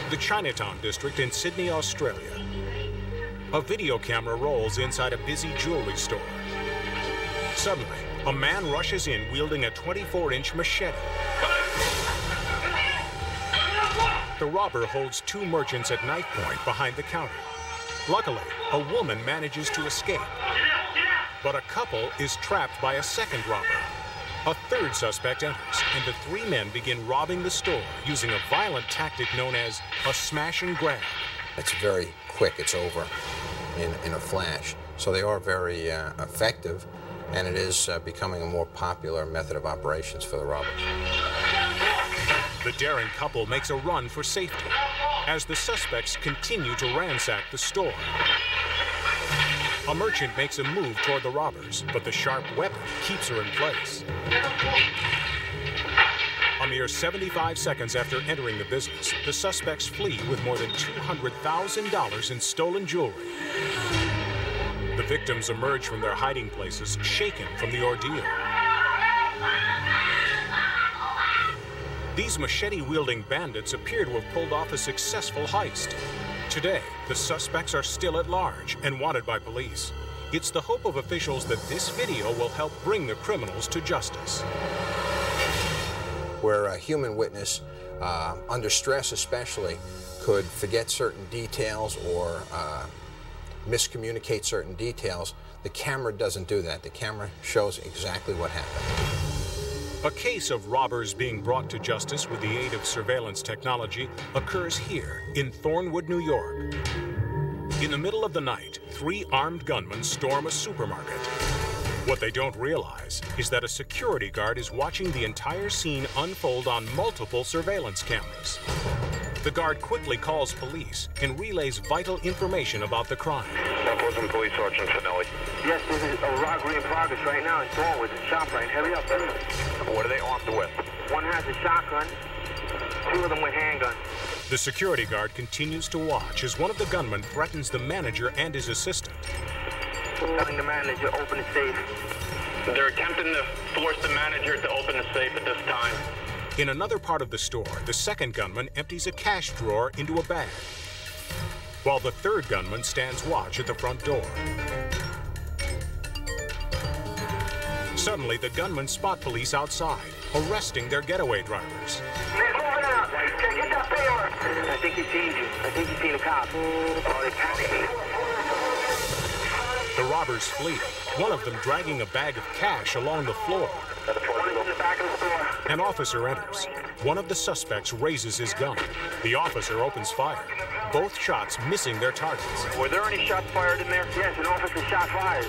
The Chinatown district in Sydney, Australia. A video camera rolls inside a busy jewelry store. Suddenly, a man rushes in wielding a 24-inch machete. The robber holds two merchants at knife point behind the counter. Luckily, a woman manages to escape. But a couple is trapped by a second robber. A third suspect enters, and the three men begin robbing the store using a violent tactic known as a smash and grab. It's very quick. It's over in a flash. So they are very effective, and it is becoming a more popular method of operations for the robbers. The daring couple makes a run for safety as the suspects continue to ransack the store. A merchant makes a move toward the robbers, but the sharp weapon keeps her in place. A mere 75 seconds after entering the business, the suspects flee with more than $200,000 in stolen jewelry. The victims emerge from their hiding places, shaken from the ordeal. These machete-wielding bandits appear to have pulled off a successful heist. Today, the suspects are still at large and wanted by police. It's the hope of officials that this video will help bring the criminals to justice. Where a human witness, under stress especially, could forget certain details or miscommunicate certain details, the camera doesn't do that. The camera shows exactly what happened. A case of robbers being brought to justice with the aid of surveillance technology occurs here in Thornwood, New York. In the middle of the night, three armed gunmen storm a supermarket. What they don't realize is that a security guard is watching the entire scene unfold on multiple surveillance cameras. The guard quickly calls police and relays vital information about the crime. Enforcement Police Sergeant Finelli. Yes, this is a robbery in progress right now in Thornwood. It's a shop right. Hurry up, hurry up. What are they armed with? One has a shotgun, two of them with handguns. The security guard continues to watch as one of the gunmen threatens the manager and his assistant. Telling the manager to open the safe. They're attempting to force the manager to open the safe at this time. In another part of the store, the second gunman empties a cash drawer into a bag, while the third gunman stands watch at the front door. Suddenly, the gunmen spot police outside, arresting their getaway drivers. He's moving out. Get that paper. I think he sees you. I think he's seen a cop. Oh, they're panicking. The robbers flee, one of them dragging a bag of cash along the floor. One is in the back of the store. An officer enters. One of the suspects raises his gun. The officer opens fire, both shots missing their targets. Were there any shots fired in there? Yes, an officer shot fired.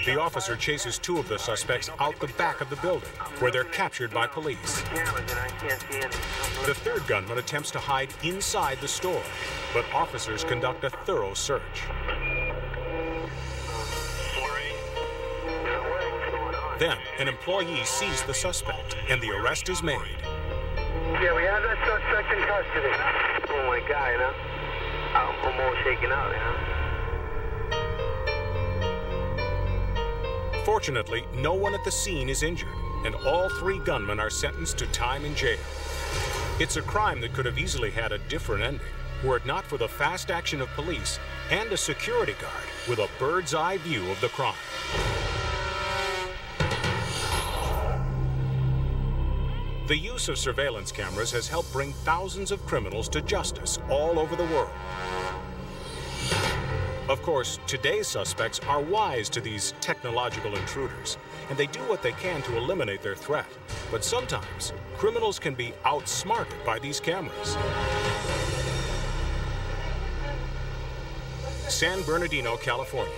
The officer chases two of the suspects out the back of the building, where they're captured by police. The third gunman attempts to hide inside the store, but officers conduct a thorough search. Then, an employee sees the suspect, and the arrest is made. Yeah, we have that suspect in custody. Oh, my God, you know? I'm all shaken out, you know? Fortunately, no one at the scene is injured, and all three gunmen are sentenced to time in jail. It's a crime that could have easily had a different ending, were it not for the fast action of police and a security guard with a bird's eye view of the crime. The use of surveillance cameras has helped bring thousands of criminals to justice all over the world. Of course, today's suspects are wise to these technological intruders, and they do what they can to eliminate their threat. But sometimes, criminals can be outsmarted by these cameras. San Bernardino, California.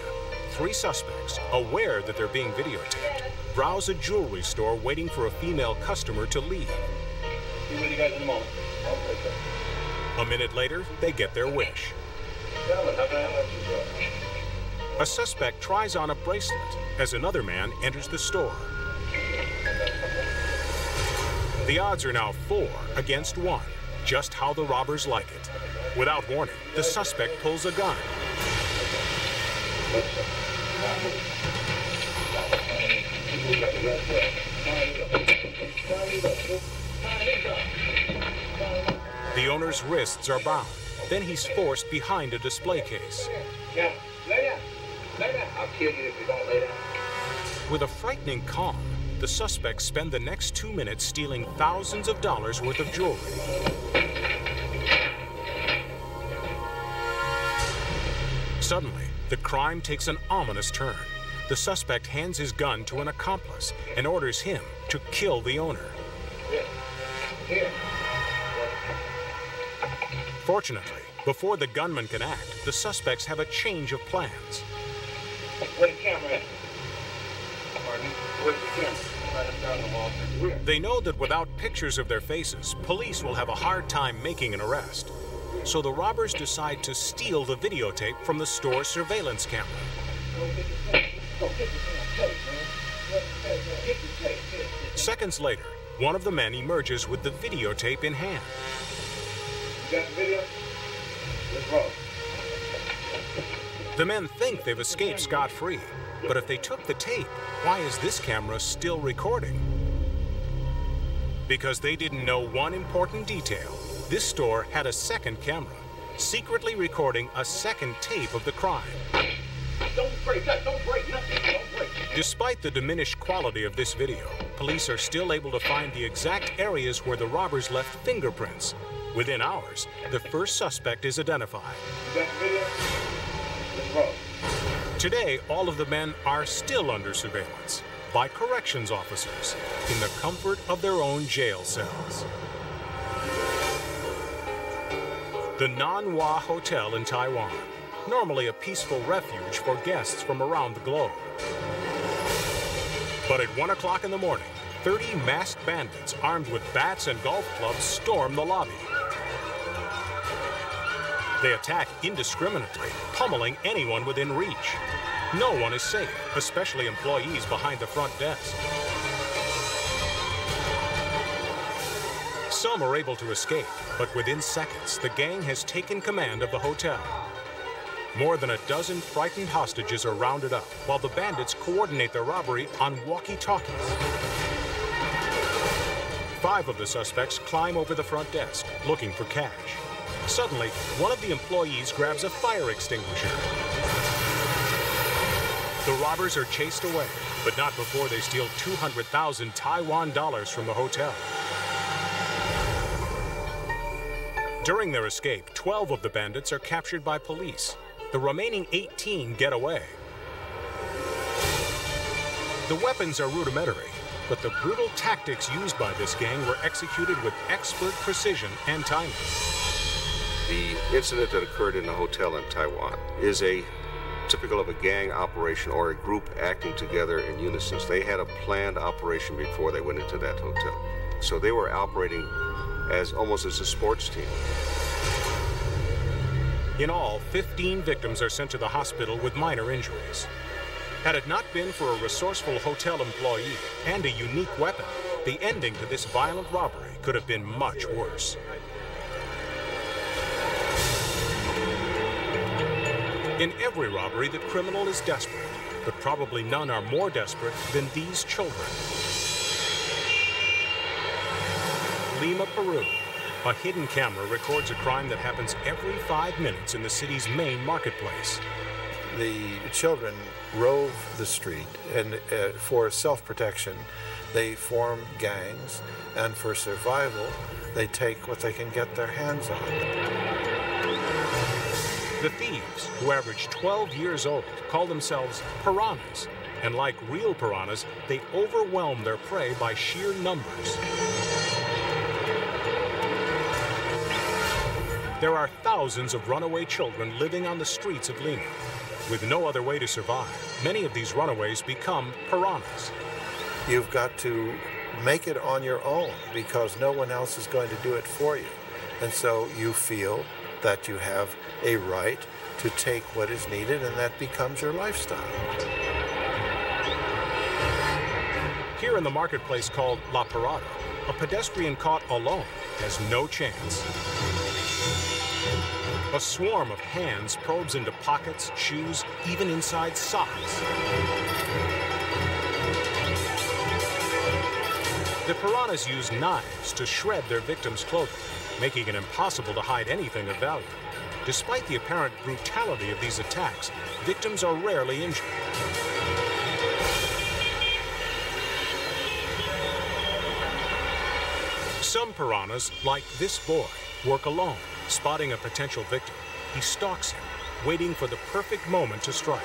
Three suspects, aware that they're being videotaped, browse a jewelry store waiting for a female customer to leave. See with you guys in a moment. A minute later, they get their wish. Gentlemen, how can I help you? A suspect tries on a bracelet as another man enters the store. The odds are now 4 against 1, just how the robbers like it. Without warning, the suspect pulls a gun. The owner's wrists are bound. Then he's forced behind a display case. Cameron, lay down. Lay down. I'll kill you if you don't lay down. With a frightening calm, the suspects spend the next 2 minutes stealing thousands of dollars worth of jewelry. Suddenly, the crime takes an ominous turn. The suspect hands his gun to an accomplice and orders him to kill the owner. Here. Fortunately, before the gunman can act, the suspects have a change of plans. Where's the camera at? Pardon? Where's the camera? Right up there on the wall. Where? They know that without pictures of their faces, police will have a hard time making an arrest. So the robbers decide to steal the videotape from the store's surveillance camera. Go get the tape. Go get the damn tape, man. Get the tape. Seconds later, one of the men emerges with the videotape in hand. You got the video? Let's roll. The men think they've escaped scot-free, but if they took the tape, why is this camera still recording? Because they didn't know one important detail. This store had a second camera, secretly recording a second tape of the crime. Don't break that. Don't break nothing. Don't break. Despite the diminished quality of this video, police are still able to find the exact areas where the robbers left fingerprints. Within hours, the first suspect is identified. You got the video? Let's roll. Today, all of the men are still under surveillance by corrections officers in the comfort of their own jail cells. The Nan Hua Hotel in Taiwan, normally a peaceful refuge for guests from around the globe. But at 1 o'clock in the morning, 30 masked bandits armed with bats and golf clubs storm the lobby. They attack indiscriminately, pummeling anyone within reach. No one is safe, especially employees behind the front desk. Some are able to escape, but within seconds, the gang has taken command of the hotel. More than a dozen frightened hostages are rounded up, while the bandits coordinate their robbery on walkie-talkies. 5 of the suspects climb over the front desk, looking for cash. Suddenly, one of the employees grabs a fire extinguisher. The robbers are chased away, but not before they steal 200,000 Taiwan dollars from the hotel. During their escape, 12 of the bandits are captured by police. The remaining 18 get away. The weapons are rudimentary, but the brutal tactics used by this gang were executed with expert precision and timing. The incident that occurred in a hotel in Taiwan is typical of a gang operation or a group acting together in unison. They had a planned operation before they went into that hotel. So they were operating almost as a sports team. In all, 15 victims are sent to the hospital with minor injuries. Had it not been for a resourceful hotel employee and a unique weapon, the ending to this violent robbery could have been much worse. In every robbery, the criminal is desperate, but probably none are more desperate than these children. Lima, Peru. A hidden camera records a crime that happens every 5 minutes in the city's main marketplace. The children rove the street, and for self-protection, they form gangs, and for survival, they take what they can get their hands on. The thieves, who average 12 years old, call themselves piranhas, and like real piranhas, they overwhelm their prey by sheer numbers. There are thousands of runaway children living on the streets of Lima. With no other way to survive, many of these runaways become piranhas. You've got to make it on your own because no one else is going to do it for you. And so you feel that you have a right to take what is needed, and that becomes your lifestyle. Here in the marketplace called La Parada, a pedestrian caught alone has no chance. A swarm of hands probes into pockets, shoes, even inside socks. The piranhas use knives to shred their victims' clothing, making it impossible to hide anything of value. Despite the apparent brutality of these attacks, victims are rarely injured. Some piranhas, like this boy, work alone. Spotting a potential victim, he stalks him, waiting for the perfect moment to strike.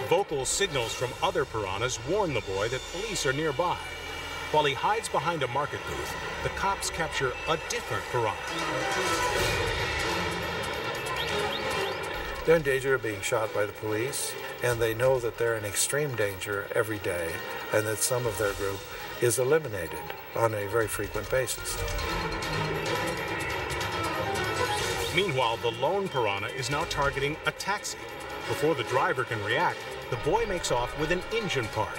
Vocal signals from other piranhas warn the boy that police are nearby. While he hides behind a market booth, the cops capture a different piranha. They're in danger of being shot by the police, and they know that they're in extreme danger every day, and that some of their group is eliminated on a very frequent basis. Meanwhile, the lone piranha is now targeting a taxi. Before the driver can react, the boy makes off with an engine part.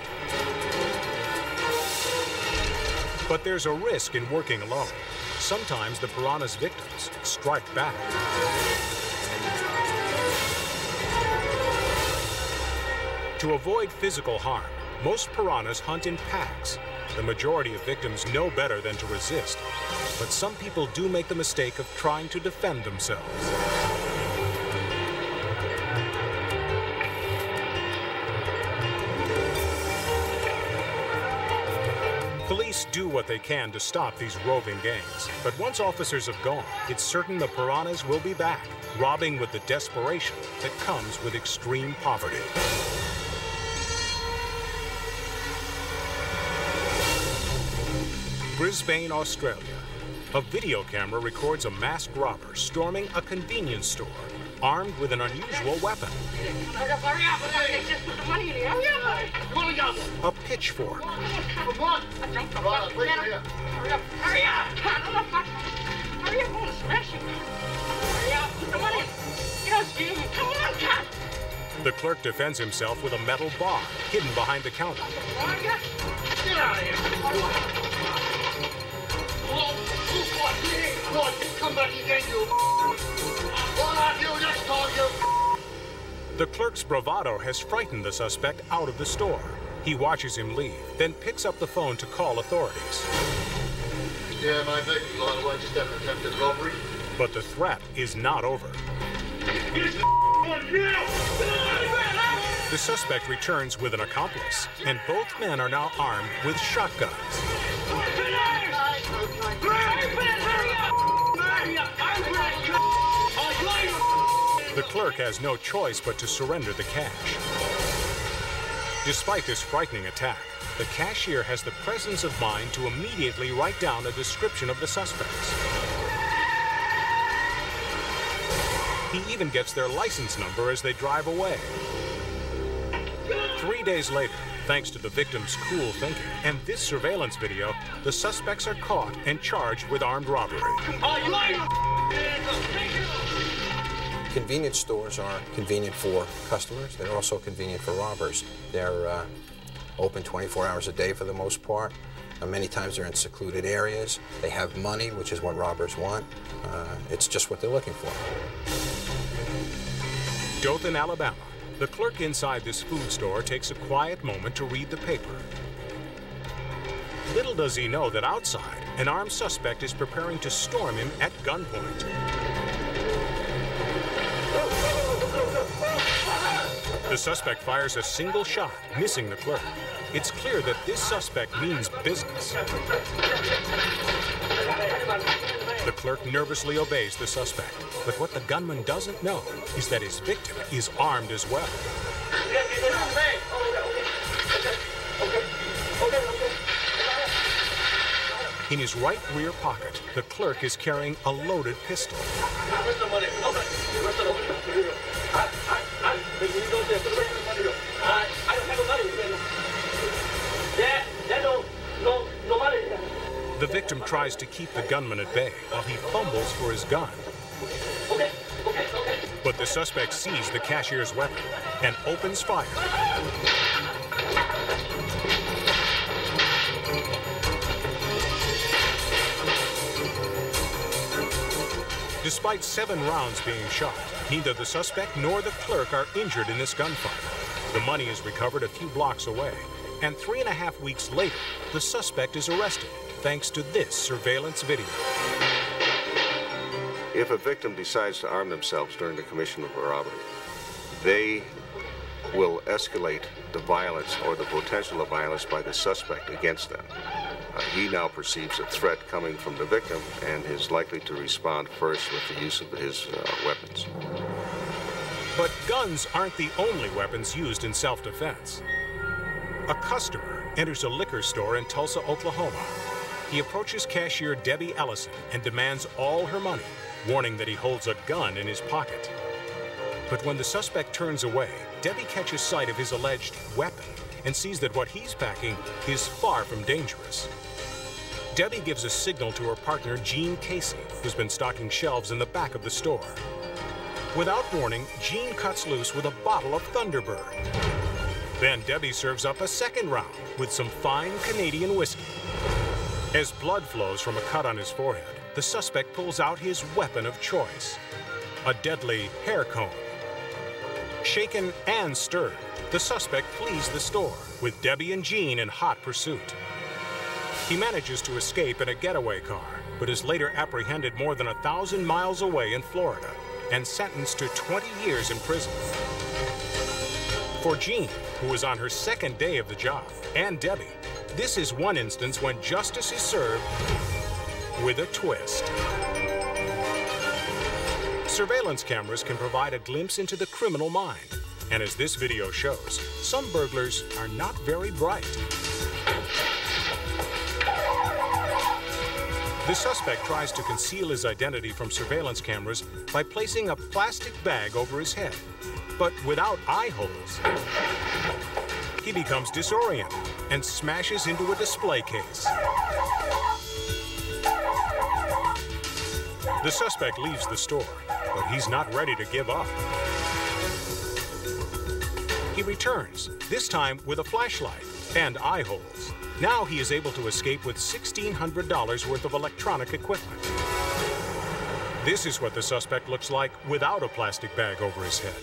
But there's a risk in working alone. Sometimes the piranha's victims strike back. To avoid physical harm, most piranhas hunt in packs. The majority of victims know better than to resist, but some people do make the mistake of trying to defend themselves. Police do what they can to stop these roving gangs, but once officers have gone, it's certain the piranhas will be back, robbing with the desperation that comes with extreme poverty. Brisbane, Australia. A video camera records a masked robber storming a convenience store, armed with an unusual weapon. Hurry up, just put the money in here. Hurry up. A pitchfork. Come on. Hurry up. Hurry up, I want to smash you. Hurry up, put the money in. Yes, Jim. Come on, cat. The clerk defends himself with a metal bar hidden behind the counter. Get out of here. Come back again, you. What are you next time, you? The clerk's bravado has frightened the suspect out of the store. He watches him leave, then picks up the phone to call authorities. Yeah, my vehicle, by the way, just had an attempted robbery. But the threat is not over. The suspect returns with an accomplice, and both men are now armed with shotguns. The clerk has no choice but to surrender the cash. Despite this frightening attack, the cashier has the presence of mind to immediately write down a description of the suspects. He even gets their license number as they drive away. 3 days later, thanks to the victim's cool thinking and this surveillance video, the suspects are caught and charged with armed robbery. Convenience stores are convenient for customers. They're also convenient for robbers. They're open 24 hours a day for the most part. Many times they're in secluded areas. They have money, which is what robbers want. It's just what they're looking for. Dothan, Alabama. The clerk inside this food store takes a quiet moment to read the paper. Little does he know that outside, an armed suspect is preparing to storm him at gunpoint. The suspect fires a single shot, missing the clerk. It's clear that this suspect means business. The clerk nervously obeys the suspect, but what the gunman doesn't know is that his victim is armed as well. In his right rear pocket, the clerk is carrying a loaded pistol. The victim tries to keep the gunman at bay while he fumbles for his gun. But the suspect sees the cashier's weapon and opens fire. Despite 7 rounds being shot, neither the suspect nor the clerk are injured in this gunfight. The money is recovered a few blocks away, And 3.5 weeks later, the suspect is arrested, thanks to this surveillance video. If a victim decides to arm themselves during the commission of a robbery, they will escalate the violence or the potential of violence by the suspect against them. He now perceives a threat coming from the victim and is likely to respond first with the use of his weapons. But guns aren't the only weapons used in self-defense. A customer enters a liquor store in Tulsa, Oklahoma. He approaches cashier Debbie Ellison and demands all her money, warning that he holds a gun in his pocket. But when the suspect turns away, Debbie catches sight of his alleged weapon and sees that what he's packing is far from dangerous. Debbie gives a signal to her partner, Jean Casey, who's been stocking shelves in the back of the store. Without warning, Jean cuts loose with a bottle of Thunderbird. Then Debbie serves up a second round with some fine Canadian whiskey. As blood flows from a cut on his forehead, the suspect pulls out his weapon of choice, a deadly hair comb. Shaken and stirred, the suspect flees the store, with Debbie and Jean in hot pursuit. He manages to escape in a getaway car, but is later apprehended more than 1,000 miles away in Florida and sentenced to 20 years in prison. For Jean, who was on her second day of the job, and Debbie, this is one instance when justice is served with a twist. Surveillance cameras can provide a glimpse into the criminal mind. And as this video shows, some burglars are not very bright. The suspect tries to conceal his identity from surveillance cameras by placing a plastic bag over his head. But without eye holes, he becomes disoriented and smashes into a display case. The suspect leaves the store, but he's not ready to give up. He returns, this time with a flashlight and eye holes. Now he is able to escape with $1,600 worth of electronic equipment. This is what the suspect looks like without a plastic bag over his head.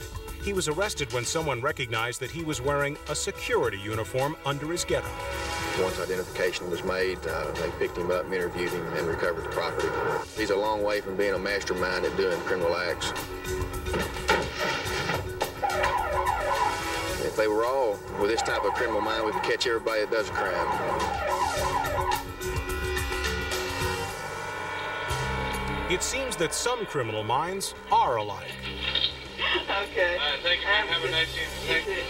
He was arrested when someone recognized that he was wearing a security uniform under his getup. Once identification was made, they picked him up, interviewed him, and recovered the property. He's a long way from being a mastermind at doing criminal acts. If they were all with this type of criminal mind, we could catch everybody that does a crime. It seems that some criminal minds are alike. Okay. Thank you, man. Have a nice evening. Thank you.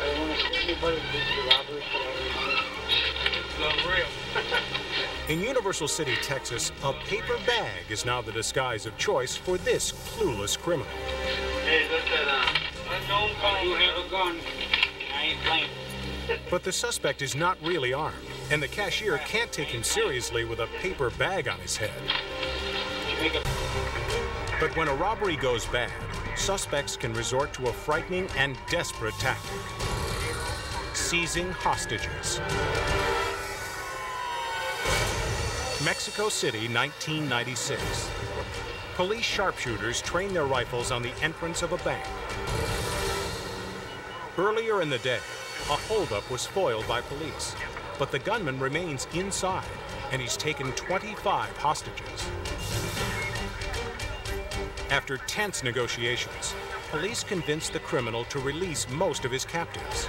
I want to see anybody who did the robbery. It's real. In Universal City, Texas, a paper bag is now the disguise of choice for this clueless criminal. Hey, that's that unknown caller. You have a gun. I ain't playing. But the suspect is not really armed, and the cashier can't take him seriously with a paper bag on his head. But when a robbery goes bad, suspects can resort to a frightening and desperate tactic: seizing hostages. Mexico City, 1996. Police sharpshooters train their rifles on the entrance of a bank. Earlier in the day, a holdup was foiled by police, but the gunman remains inside, and he's taken 25 hostages. After tense negotiations, police convinced the criminal to release most of his captives.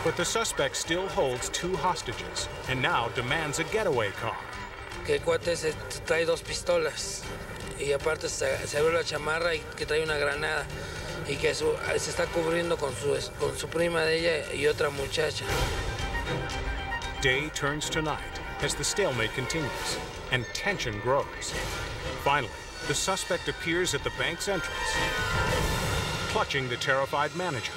But the suspect still holds 2 hostages and now demands a getaway car. Que el cuate se trae 2 pistolas y aparte se abrió la chamarra y que trae una granada y que se está cubriendo con su prima de ella y otra muchacha. Day turns to night as the stalemate continues and tension grows. Finally, the suspect appears at the bank's entrance, clutching the terrified manager.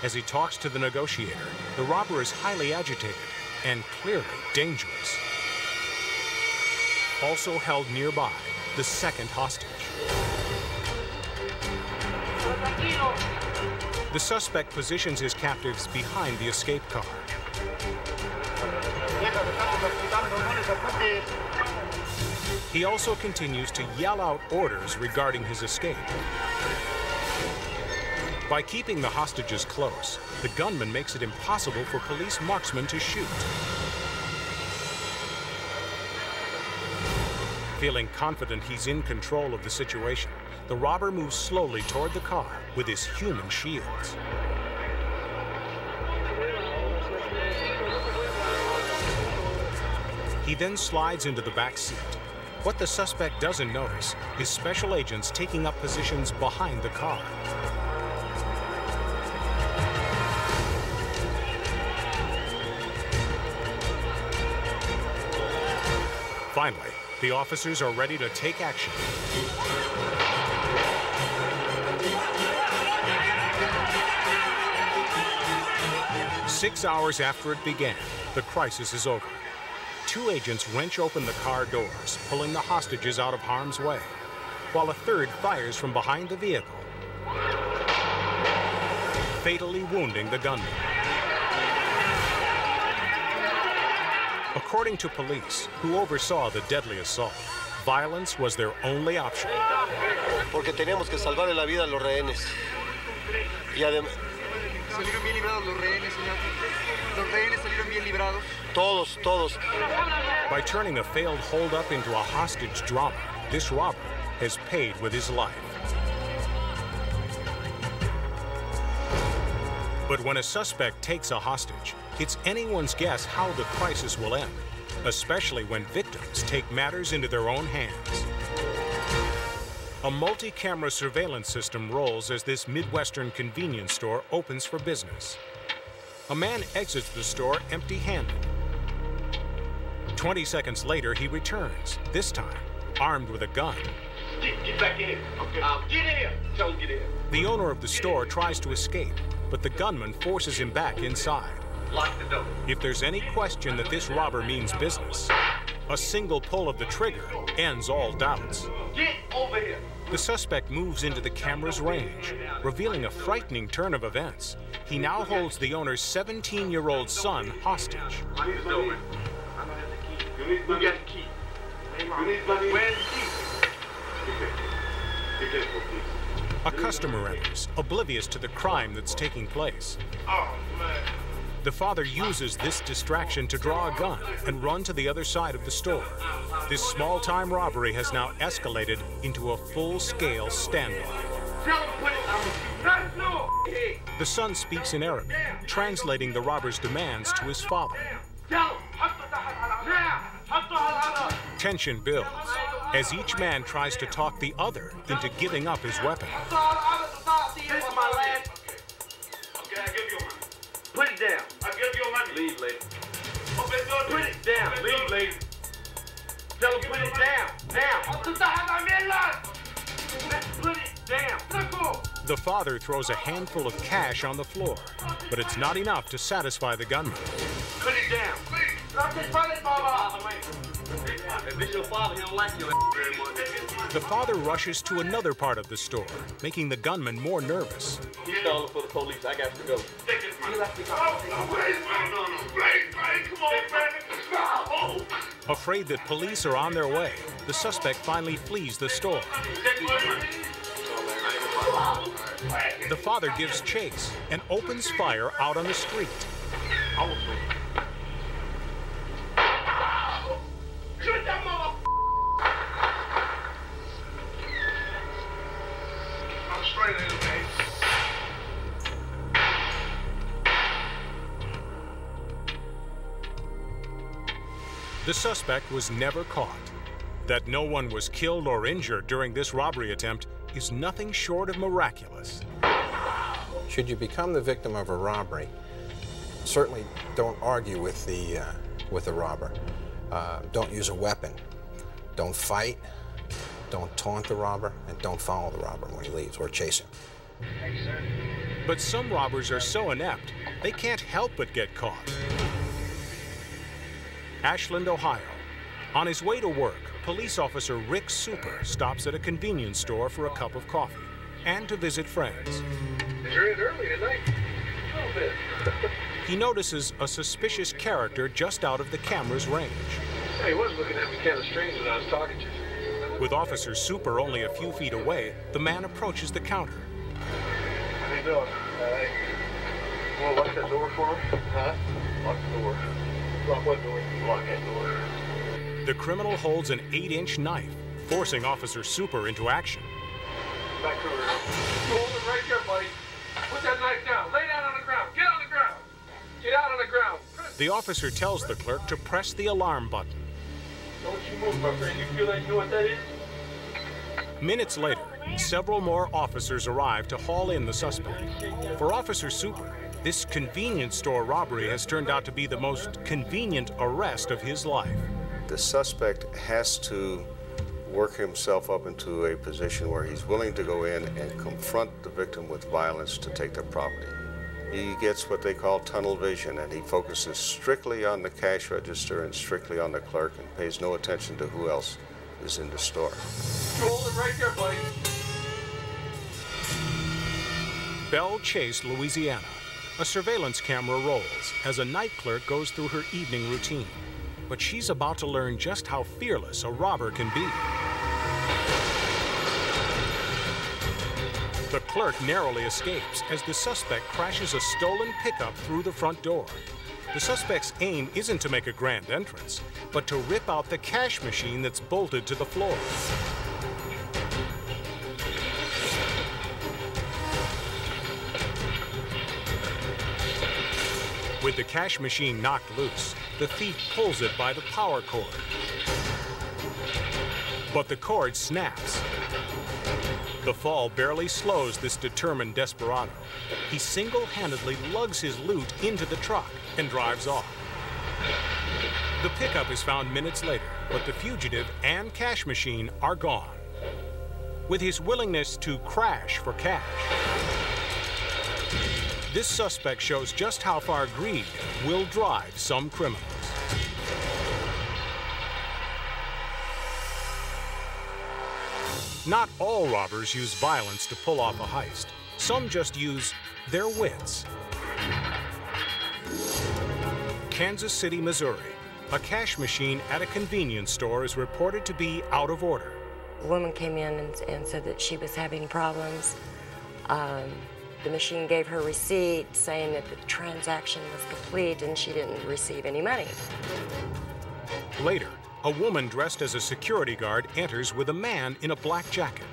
As he talks to the negotiator, the robber is highly agitated and clearly dangerous. Also held nearby, the second hostage. The suspect positions his captives behind the escape car. He also continues to yell out orders regarding his escape. By keeping the hostages close, the gunman makes it impossible for police marksmen to shoot. Feeling confident he's in control of the situation, the robber moves slowly toward the car with his human shields. He then slides into the back seat. What the suspect doesn't notice is special agents taking up positions behind the car. Finally, the officers are ready to take action. Six hours after it began, the crisis is over. Two agents wrench open the car doors, pulling the hostages out of harm's way, while a third fires from behind the vehicle, fatally wounding the gunman. According to police, who oversaw the deadly assault, violence was their only option. Porque tenemos que salvarle la vida a los rehenes. Y además... ¿Salieron bien librados los rehenes, señor? ¿Los rehenes salieron bien librados? Todos, todos. By turning a failed holdup into a hostage drama, this robber has paid with his life. But when a suspect takes a hostage, it's anyone's guess how the crisis will end, especially when victims take matters into their own hands. A multi-camera surveillance system rolls as this Midwestern convenience store opens for business. A man exits the store empty-handed. 20 seconds later, he returns, this time armed with a gun. Get back in here. Okay. Get in here. Tell him get in. The owner of the store tries to escape, but the gunman forces him back inside. Lock the door. If there's any question that this robber means business, a single pull of the trigger ends all doubts. Get over here. The suspect moves into the camera's range, revealing a frightening turn of events. He now holds the owner's 17-year-old son hostage. I need the door, man. Who got the key? Where's the key? Get this one, please. A customer enters, oblivious to the crime that's taking place. Oh, man. The father uses this distraction to draw a gun and run to the other side of the store. This small-time robbery has now escalated into a full-scale standoff. The son speaks in Arabic, translating the robber's demands to his father. Tension builds as each man tries to talk the other into giving up his weapon. This is my last. Okay, I give you money. Put it down. I give you money. Leave, lady. Okay, put it down. Leave, lady. Tell him put it down. Now. Put it down. The father throws a handful of cash on the floor, but it's not enough to satisfy the gunman. Put it down. If it's your father, he don't like you very much. The father rushes to another part of the store, making the gunman more nervous. He's stalling for the police. I got to go. Take this money. Come on, man. Afraid that police are on their way, the suspect finally flees the store. The father gives chase and opens fire out on the street. Shoot that mother. I'm straight in, man. The suspect was never caught. That no one was killed or injured during this robbery attempt is nothing short of miraculous. Should you become the victim of a robbery, certainly don't argue with the robber. Don't use a weapon. Don't fight. Don't taunt the robber, and don't follow the robber when he leaves or chase him. But some robbers are so inept, they can't help but get caught. Ashland, Ohio. On his way to work, police officer Rick Super stops at a convenience store for a cup of coffee and to visit friends. You're in early tonight. A little bit. He notices a suspicious character just out of the camera's range. Hey, he was looking at me kind of strange when I was talking to you. With Officer Super only a few feet away, the man approaches the counter. I doing? All right. You want to lock that door for me? Huh? Lock the door. Lock what door? Lock that door. The criminal holds an 8-inch knife, forcing Officer Super into action. Back over here. You hold it right there, buddy. Put that knife down. Lay down on the ground. Get on the ground. Get out on the ground. The officer tells the clerk to press the alarm button. Don't you move, my friend. You feel like you know what that is? Minutes later, several more officers arrive to haul in the suspect. For Officer Super, this convenience store robbery has turned out to be the most convenient arrest of his life. The suspect has to work himself up into a position where he's willing to go in and confront the victim with violence to take their property. He gets what they call tunnel vision, and he focuses strictly on the cash register and strictly on the clerk and pays no attention to who else is in the store. You hold it right there, buddy. Belle Chase, Louisiana. A surveillance camera rolls as a night clerk goes through her evening routine. But she's about to learn just how fearless a robber can be. The clerk narrowly escapes as the suspect crashes a stolen pickup through the front door. The suspect's aim isn't to make a grand entrance, but to rip out the cash machine that's bolted to the floor. With the cash machine knocked loose, the thief pulls it by the power cord. But the cord snaps. The fall barely slows this determined desperado. He single-handedly lugs his loot into the truck and drives off. The pickup is found minutes later, but the fugitive and cash machine are gone. With his willingness to crash for cash, this suspect shows just how far greed will drive some criminals. Not all robbers use violence to pull off a heist. Some just use their wits. Kansas City, Missouri. A cash machine at a convenience store is reported to be out of order. A woman came in and said that she was having problems. The machine gave her a receipt saying that the transaction was complete and she didn't receive any money. Later, a woman dressed as a security guard enters with a man in a black jacket.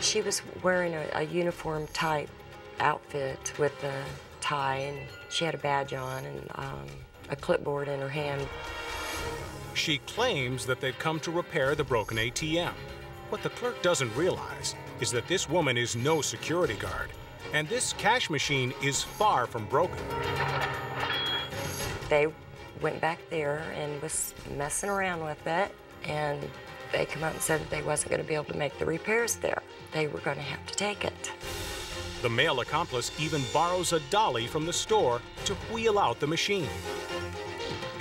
She was wearing a uniform type outfit with a tie, and she had a badge on and a clipboard in her hand. She claims that they've come to repair the broken ATM. What the clerk doesn't realize is that this woman is no security guard, and this cash machine is far from broken. They went back there and was messing around with it, and they come out and said that they wasn't going to be able to make the repairs there. They were going to have to take it. The male accomplice even borrows a dolly from the store to wheel out the machine.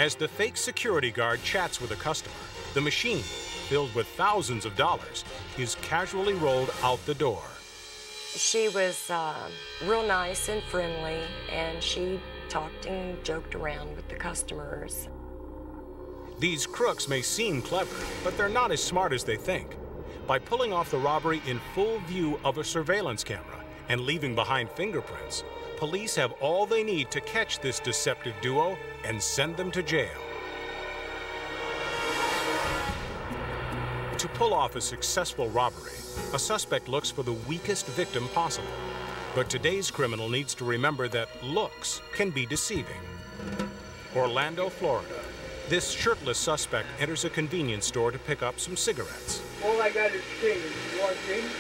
As the fake security guard chats with a customer, the machine, filled with thousands of dollars, is casually rolled out the door. She was real nice and friendly, and she talked and joked around with the customers. These crooks may seem clever, but they're not as smart as they think. By pulling off the robbery in full view of a surveillance camera and leaving behind fingerprints, police have all they need to catch this deceptive duo and send them to jail. To pull off a successful robbery, a suspect looks for the weakest victim possible. But today's criminal needs to remember that looks can be deceiving. Orlando, Florida. This shirtless suspect enters a convenience store to pick up some cigarettes. All I got is change. You want change?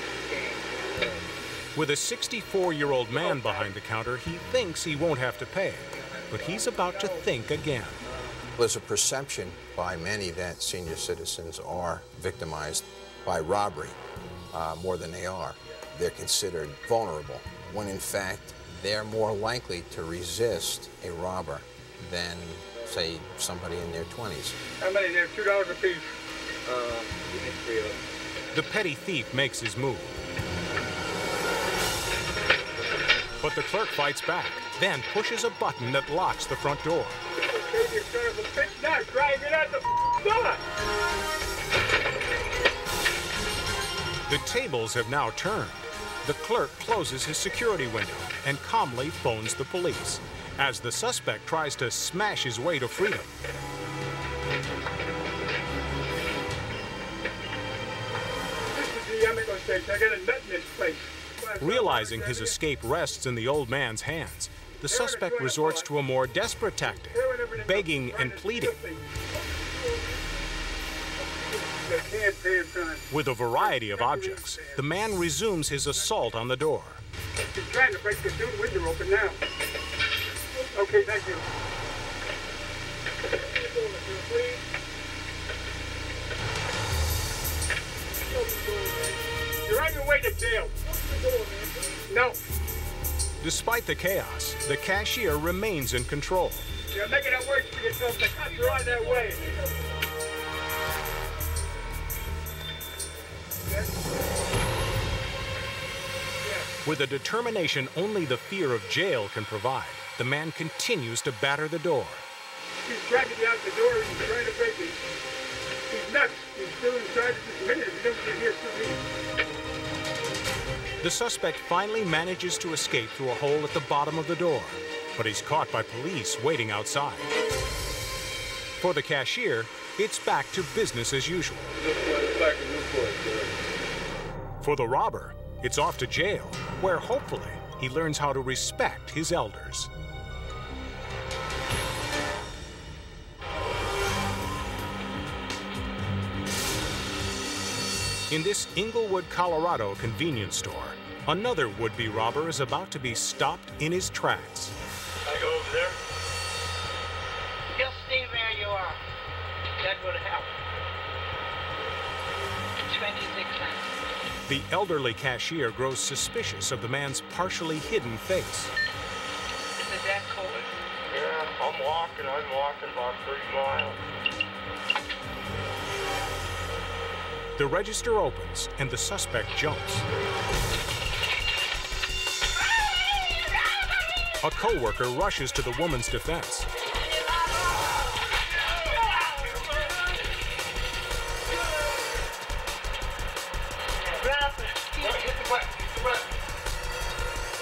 With a 64-year-old man behind the counter, he thinks he won't have to pay. But he's about to think again. There's a perception by many that senior citizens are victimized by robbery more than they are. They're considered vulnerable, when in fact they're more likely to resist a robber than, say, somebody in their 20s. How many there? $2 a piece. Give me 3 of them. The petty thief makes his move. But the clerk fights back, then pushes a button that locks the front door. Okay, you son of a bitch, now try and get out the door! The tables have now turned. The clerk closes his security window and calmly phones the police as the suspect tries to smash his way to freedom. Realizing his escape rests in the old man's hands, the suspect resorts to a more desperate tactic, begging and pleading. With a variety of objects, the man resumes his assault on the door. He's trying to break the window open now. Okay, thank you. You're on your way to jail. No. Despite the chaos, the cashier remains in control. You're making it worse for yourself. The cops are on their way. With a determination only the fear of jail can provide, the man continues to batter the door. He's trying to get out the door and he's trying to break it. He's nuts. He's still inside this minute. He doesn't get here through me. The suspect finally manages to escape through a hole at the bottom of the door, but he's caught by police waiting outside. For the cashier, it's back to business as usual. For the robber, it's off to jail, where hopefully he learns how to respect his elders. In this Inglewood, Colorado convenience store, another would-be robber is about to be stopped in his tracks. I go over there. Just stay where you are. That will help. 26 cents. The elderly cashier grows suspicious of the man's partially hidden face. Is it that cold? Yeah, I'm walking about 30 miles. The register opens and the suspect jumps. A co-worker rushes to the woman's defense.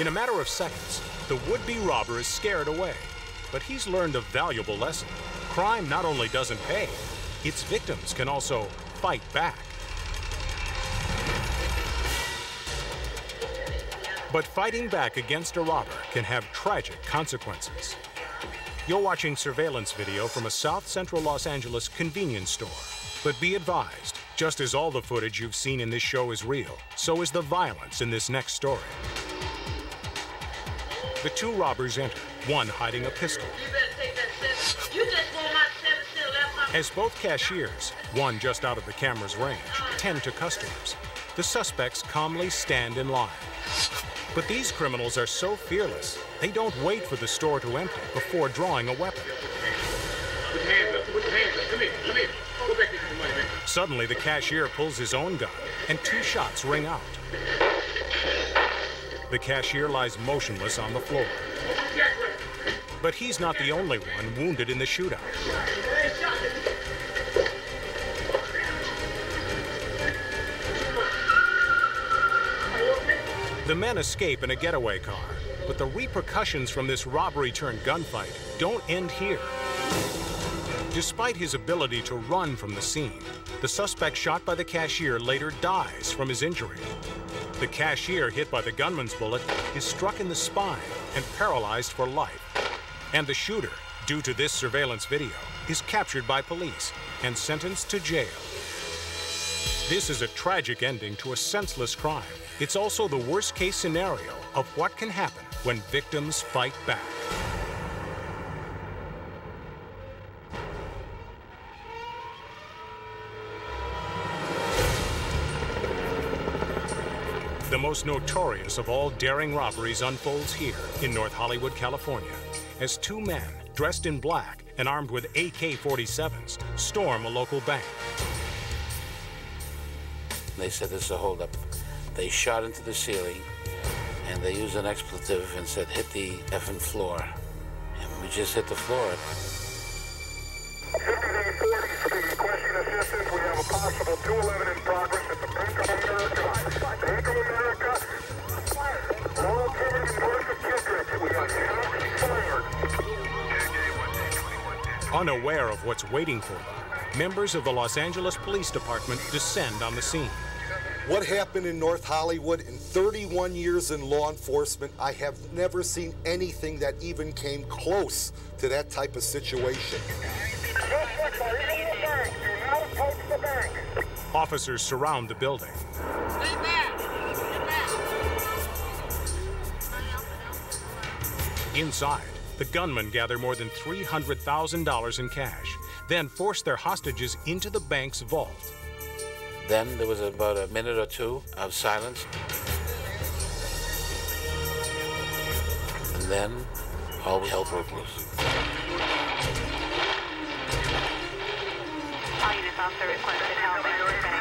In a matter of seconds, the would-be robber is scared away. But he's learned a valuable lesson. Crime not only doesn't pay, its victims can also fight back. But fighting back against a robber can have tragic consequences. You're watching surveillance video from a South Central Los Angeles convenience store. But be advised, just as all the footage you've seen in this show is real, so is the violence in this next story. The two robbers enter, one hiding a pistol. As both cashiers, one just out of the camera's range, tend to customers, the suspects calmly stand in line. But these criminals are so fearless, they don't wait for the store to empty before drawing a weapon. Put your hands up. Put your hands up. Come here. Come here. Go back and get your money, man. Suddenly, the cashier pulls his own gun, and two shots ring out. The cashier lies motionless on the floor. But he's not the only one wounded in the shootout. The men escape in a getaway car, but the repercussions from this robbery-turned gunfight don't end here. Despite his ability to run from the scene, the suspect shot by the cashier later dies from his injury. The cashier hit by the gunman's bullet is struck in the spine and paralyzed for life. And the shooter, due to this surveillance video, is captured by police and sentenced to jail. This is a tragic ending to a senseless crime. It's also the worst-case scenario of what can happen when victims fight back. The most notorious of all daring robberies unfolds here in North Hollywood, California, as two men dressed in black and armed with AK-47s storm a local bank. They said this is a holdup. They shot into the ceiling, and they used an expletive and said, hit the effing floor. And we just hit the floor. 5840, requesting assistance. We have a possible 211 in progress at the Bank of America. Bank of America. Unaware of what's waiting for them, members of the Los Angeles Police Department descend on the scene. What happened in North Hollywood? In 31 years in law enforcement, I have never seen anything that even came close to that type of situation. Officers surround the building. Inside, the gunmen gather more than $300,000 in cash, then force their hostages into the bank's vault. Then there was about a minute or two of silence. And then all hell broke loose. All units also requested help at the bank.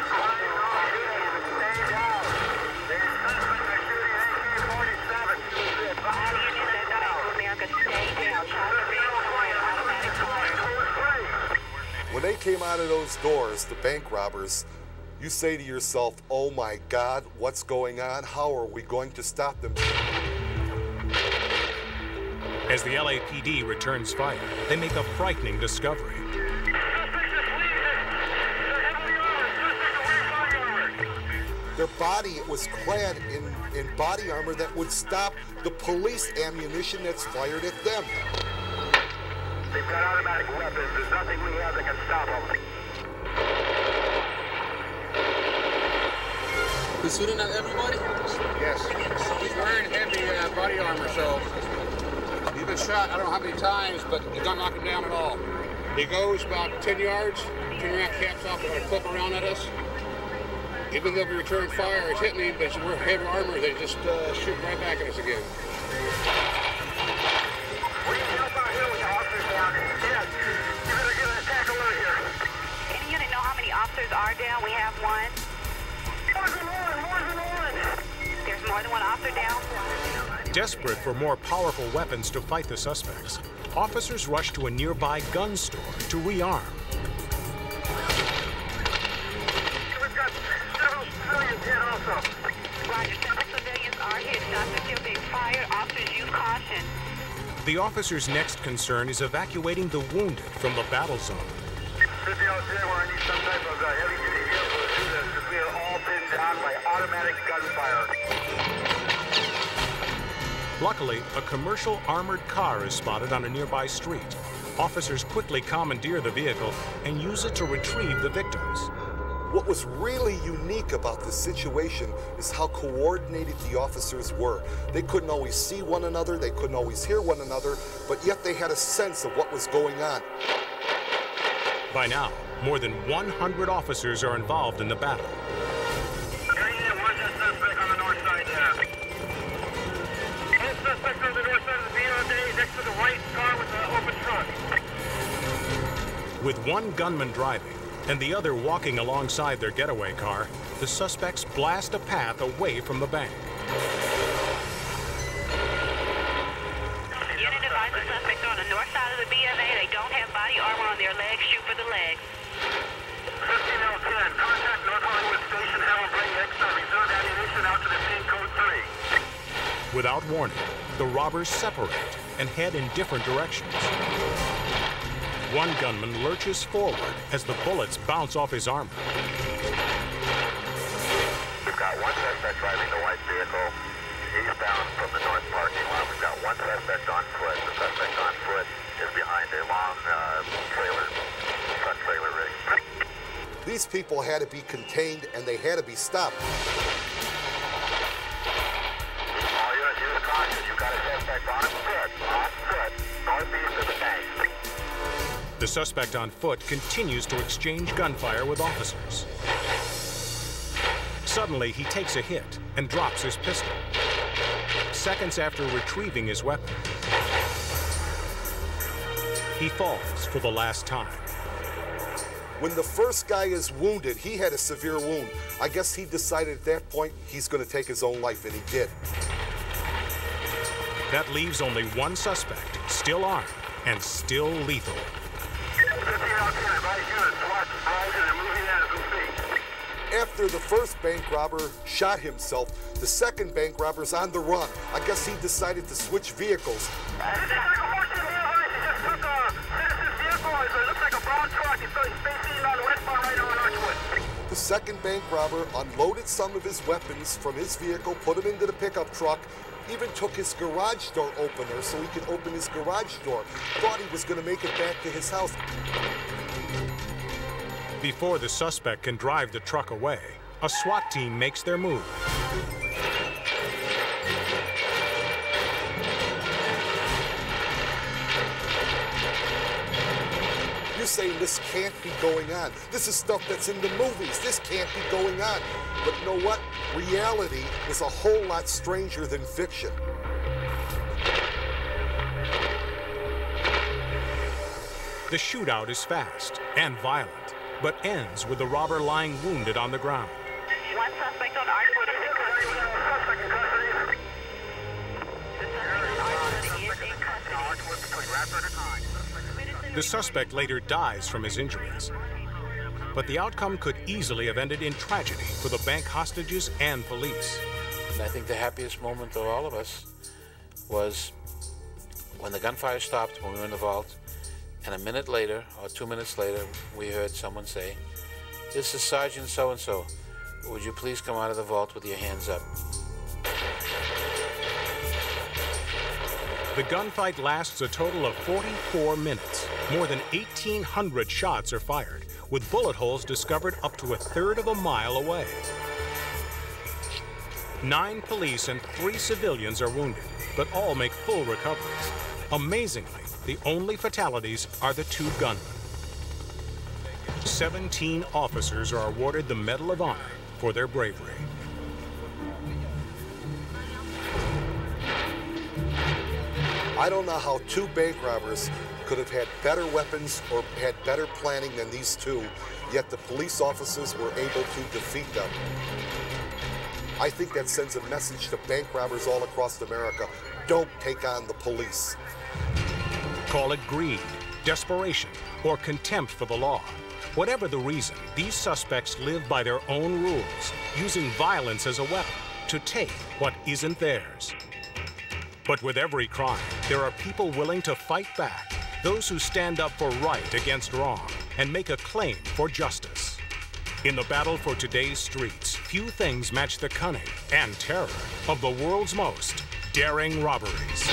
When they came out of those doors, the bank robbers, you say to yourself, oh my God, what's going on? How are we going to stop them? As the LAPD returns fire, they make a frightening discovery. Their body was clad in body armor that would stop the police ammunition that's fired at them. They've got automatic weapons. There's nothing we have that can stop them. He's shooting at everybody? Yes. He's wearing heavy body armor, so he's been shot I don't know how many times, but it doesn't knock him down at all. He goes about 10 yards, turn around, caps off, and flip around at us. Even though we return fire, it's hitting him, but we're heavy armor, they just shoot right back at us again. Any unit know how many officers are down? We have one. There's more than one officer down. Desperate for more powerful weapons to fight the suspects, officers rush to a nearby gun store to rearm. We've got several civilians hit also. Roger, several civilians are hit. Shots are still being fired. Officers use caution. The officer's next concern is evacuating the wounded from the battle zone. 50 out there where I need some type of heavy-duty vehicle to do this because we are all pinned down by automatic gunfire. Luckily, a commercial armored car is spotted on a nearby street. Officers quickly commandeer the vehicle and use it to retrieve the victims. What was really unique about this situation is how coordinated the officers were. They couldn't always see one another, they couldn't always hear one another, but yet they had a sense of what was going on. By now, more than 100 officers are involved in the battle. Where's that suspect on the north side there? That suspect on the north side of the BOD next to the white car with the open trunk. With one gunman driving and the other walking alongside their getaway car, the suspects blast a path away from the bank. Unit advised the suspects are on the north side of the B of A. They don't have body armor on their legs. Shoot for the legs. 15L10, contact North Hollywood Station, have them bring extra reserve ammunition out to the pin code 3. Without warning, the robbers separate and head in different directions. One gunman lurches forward as the bullets bounce off his armor. We've got one suspect driving the white vehicle eastbound from the north parking lot. We've got one suspect on foot. The suspect on foot is behind a long front trailer rig. These people had to be contained and they had to be stopped. All units use caution. You've got a suspect on foot, northeast of the bank. The suspect on foot continues to exchange gunfire with officers. Suddenly, he takes a hit and drops his pistol. Seconds after retrieving his weapon, he falls for the last time. When the first guy is wounded, he had a severe wound. I guess he decided at that point he's going to take his own life, and he did. That leaves only one suspect, still armed and still lethal. After the first bank robber shot himself, the second bank robber's on the run. I guess he decided to switch vehicles. This is a commercial vehicle. He just took a citizen's vehicle as second bank robber unloaded some of his weapons from his vehicle, put them into the pickup truck, even took his garage door opener so he could open his garage door. Thought he was going to make it back to his house. Before the suspect can drive the truck away, a SWAT team makes their move. You're saying this can't be going on. This is stuff that's in the movies. This can't be going on. But you know what? Reality is a whole lot stranger than fiction. The shootout is fast and violent, but ends with the robber lying wounded on the ground. One suspect on Archwood is in custody. The suspect later dies from his injuries. But the outcome could easily have ended in tragedy for the bank hostages and police. And I think the happiest moment of all of us was when the gunfire stopped, when we were in the vault, and a minute later, or 2 minutes later, we heard someone say, "This is Sergeant so-and-so. Would you please come out of the vault with your hands up?" The gunfight lasts a total of 44 minutes. More than 1,800 shots are fired, with bullet holes discovered up to a third of a mile away. 9 police and 3 civilians are wounded, but all make full recoveries. Amazingly, the only fatalities are the 2 gunmen. 17 officers are awarded the Medal of Honor for their bravery. I don't know how 2 bank robbers could have had better weapons or had better planning than these 2, yet the police officers were able to defeat them. I think that sends a message to bank robbers all across America. Don't take on the police. Call it greed, desperation, or contempt for the law. Whatever the reason, these suspects live by their own rules, using violence as a weapon to take what isn't theirs. But with every crime, there are people willing to fight back, those who stand up for right against wrong and make a claim for justice. In the battle for today's streets, few things match the cunning and terror of the world's most daring robberies.